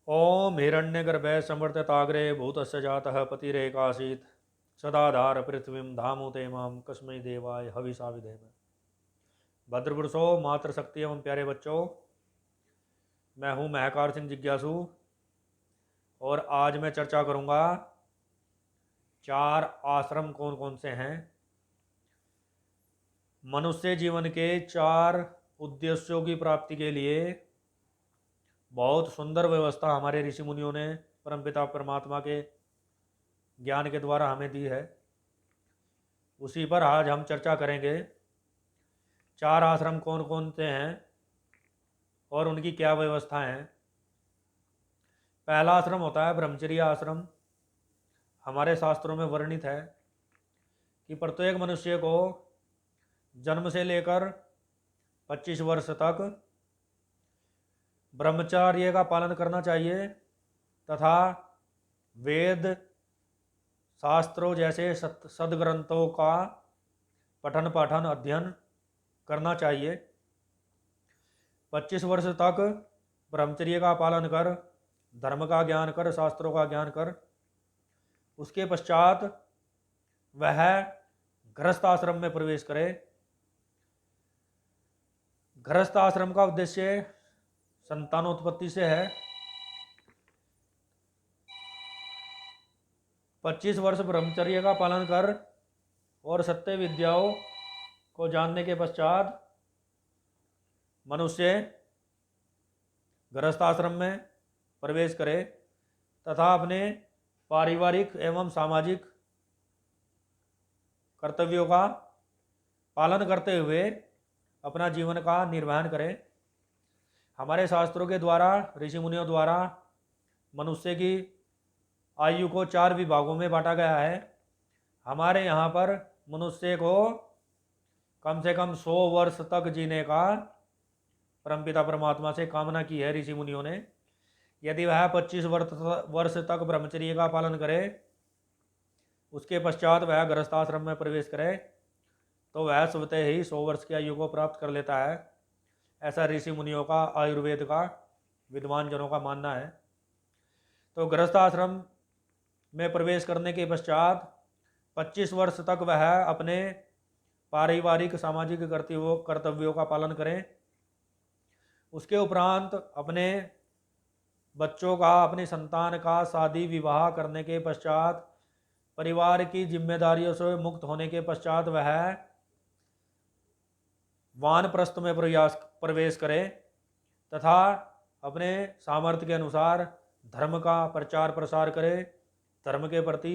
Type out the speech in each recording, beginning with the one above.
ओम हिरण्यगर्भे संवर्तताग्रे भूतस्य जातः पतिरेकासीत् सदाधार पृथ्वीं धामुते मां कस्मै देवाय हविषा विधेम। भद्रपुरुषों, मातृशक्ति एवं प्यारे बच्चों, मैं हूं महकार सिंह जिज्ञासु और आज मैं चर्चा करूंगा चार आश्रम कौन कौन से हैं। मनुष्य जीवन के चार उद्देश्यों की प्राप्ति के लिए बहुत सुंदर व्यवस्था हमारे ऋषि मुनियों ने परमपिता परमात्मा के ज्ञान के द्वारा हमें दी है। उसी पर आज हम चर्चा करेंगे। चार आश्रम कौन कौन से हैं और उनकी क्या व्यवस्था है। पहला आश्रम होता है ब्रह्मचर्य आश्रम। हमारे शास्त्रों में वर्णित है कि प्रत्येक मनुष्य को जन्म से लेकर 25 वर्ष तक ब्रह्मचर्य का पालन करना चाहिए तथा वेद शास्त्रों जैसे सदग्रंथों का पठन पाठन अध्ययन करना चाहिए। 25 वर्ष तक ब्रह्मचर्य का पालन कर, धर्म का ज्ञान कर, शास्त्रों का ज्ञान कर, उसके पश्चात वह गृहस्थ आश्रम में प्रवेश करे। गृहस्थ आश्रम का उद्देश्य संतानोत्पत्ति से है। 25 वर्ष ब्रह्मचर्य का पालन कर और सत्य विद्याओं को जानने के पश्चात मनुष्य गृहस्थ आश्रम में प्रवेश करे तथा अपने पारिवारिक एवं सामाजिक कर्तव्यों का पालन करते हुए अपना जीवन का निर्वहन करे। हमारे शास्त्रों के द्वारा, ऋषि मुनियों द्वारा मनुष्य की आयु को 4 विभागों में बांटा गया है। हमारे यहाँ पर मनुष्य को कम से कम 100 वर्ष तक जीने का परमपिता परमात्मा से कामना की है ऋषि मुनियों ने। यदि वह 25 वर्ष तक ब्रह्मचर्य का पालन करे, उसके पश्चात वह गृहस्थ आश्रम में प्रवेश करे तो वह स्वतः ही 100 वर्ष की आयु को प्राप्त कर लेता है। ऐसा ऋषि मुनियों का, आयुर्वेद का, विद्वान जनों का मानना है। तो गृहस्थ आश्रम में प्रवेश करने के पश्चात 25 वर्ष तक वह अपने पारिवारिक सामाजिक कर्तव्यों का पालन करें। उसके उपरांत अपने बच्चों का, अपनी संतान का शादी विवाह करने के पश्चात, परिवार की जिम्मेदारियों से मुक्त होने के पश्चात वह वानप्रस्थ में प्रवेश करे तथा अपने सामर्थ्य के अनुसार धर्म का प्रचार प्रसार करे, धर्म के प्रति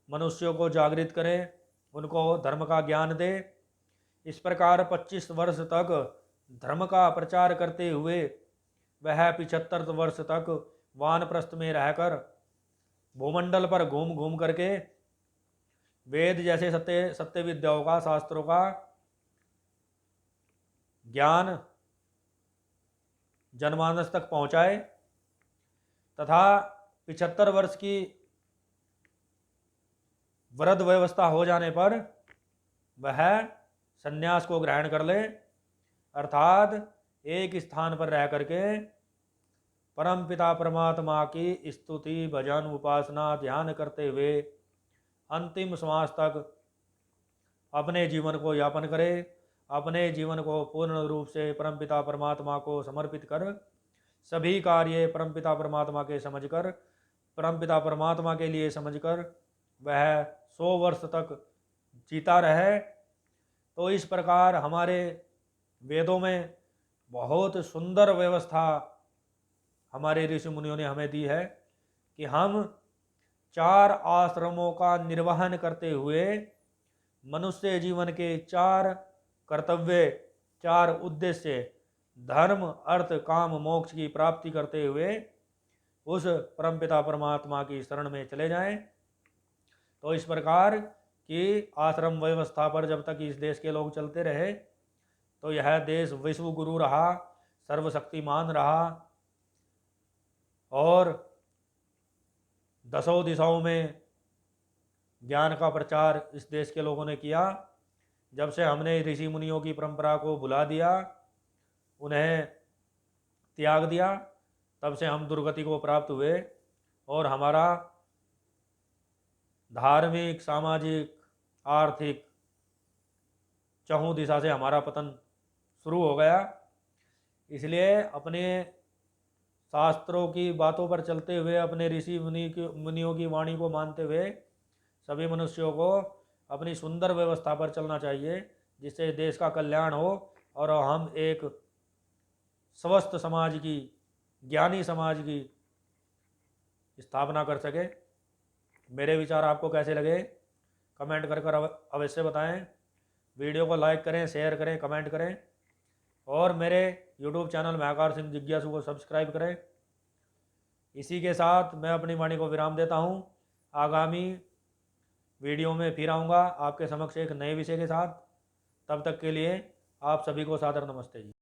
मनुष्यों को जागृत करे, उनको धर्म का ज्ञान दे। इस प्रकार 25 वर्ष तक धर्म का प्रचार करते हुए वह 75 वर्ष तक वानप्रस्थ में रहकर भूमंडल पर घूम घूम करके वेद जैसे सत्य विद्याओं का, शास्त्रों का ज्ञान जनमानस तक पहुंचाए तथा 75 वर्ष की वृद्ध व्यवस्था हो जाने पर वह संन्यास को ग्रहण कर ले, अर्थात एक स्थान पर रह करके परमपिता परमात्मा की स्तुति, भजन, उपासना, ध्यान करते हुए अंतिम श्वास तक अपने जीवन को यापन करे। अपने जीवन को पूर्ण रूप से परमपिता परमात्मा को समर्पित कर, सभी कार्य परमपिता परमात्मा के समझकर, परमपिता परमात्मा के लिए समझकर वह 100 वर्ष तक जीता रहे। तो इस प्रकार हमारे वेदों में बहुत सुंदर व्यवस्था हमारे ऋषि मुनियों ने हमें दी है कि हम 4 आश्रमों का निर्वहन करते हुए मनुष्य जीवन के 4 कर्तव्य, 4 उद्देश्य, धर्म, अर्थ, काम, मोक्ष की प्राप्ति करते हुए उस परमपिता परमात्मा की शरण में चले जाएं। तो इस प्रकार की आश्रम व्यवस्था पर जब तक इस देश के लोग चलते रहे तो यह देश विश्व गुरु रहा, सर्वशक्तिमान रहा और 10 दिशाओं में ज्ञान का प्रचार इस देश के लोगों ने किया। जब से हमने ऋषि मुनियों की परंपरा को भुला दिया, उन्हें त्याग दिया, तब से हम दुर्गति को प्राप्त हुए और हमारा धार्मिक, सामाजिक, आर्थिक चहुँ दिशा से हमारा पतन शुरू हो गया। इसलिए अपने शास्त्रों की बातों पर चलते हुए, अपने ऋषि मुनियों की वाणी को मानते हुए सभी मनुष्यों को अपनी सुंदर व्यवस्था पर चलना चाहिए, जिससे देश का कल्याण हो और हम एक स्वस्थ समाज की, ज्ञानी समाज की स्थापना कर सके। मेरे विचार आपको कैसे लगे कमेंट कर अवश्य बताएं। वीडियो को लाइक करें, शेयर करें, कमेंट करें और मेरे यूट्यूब चैनल महाकार सिंह जिज्ञासु को सब्सक्राइब करें। इसी के साथ मैं अपनी वाणी को विराम देता हूं। आगामी वीडियो में फिर आऊँगा आपके समक्ष एक नए विषय के साथ। तब तक के लिए आप सभी को सादर नमस्ते जी।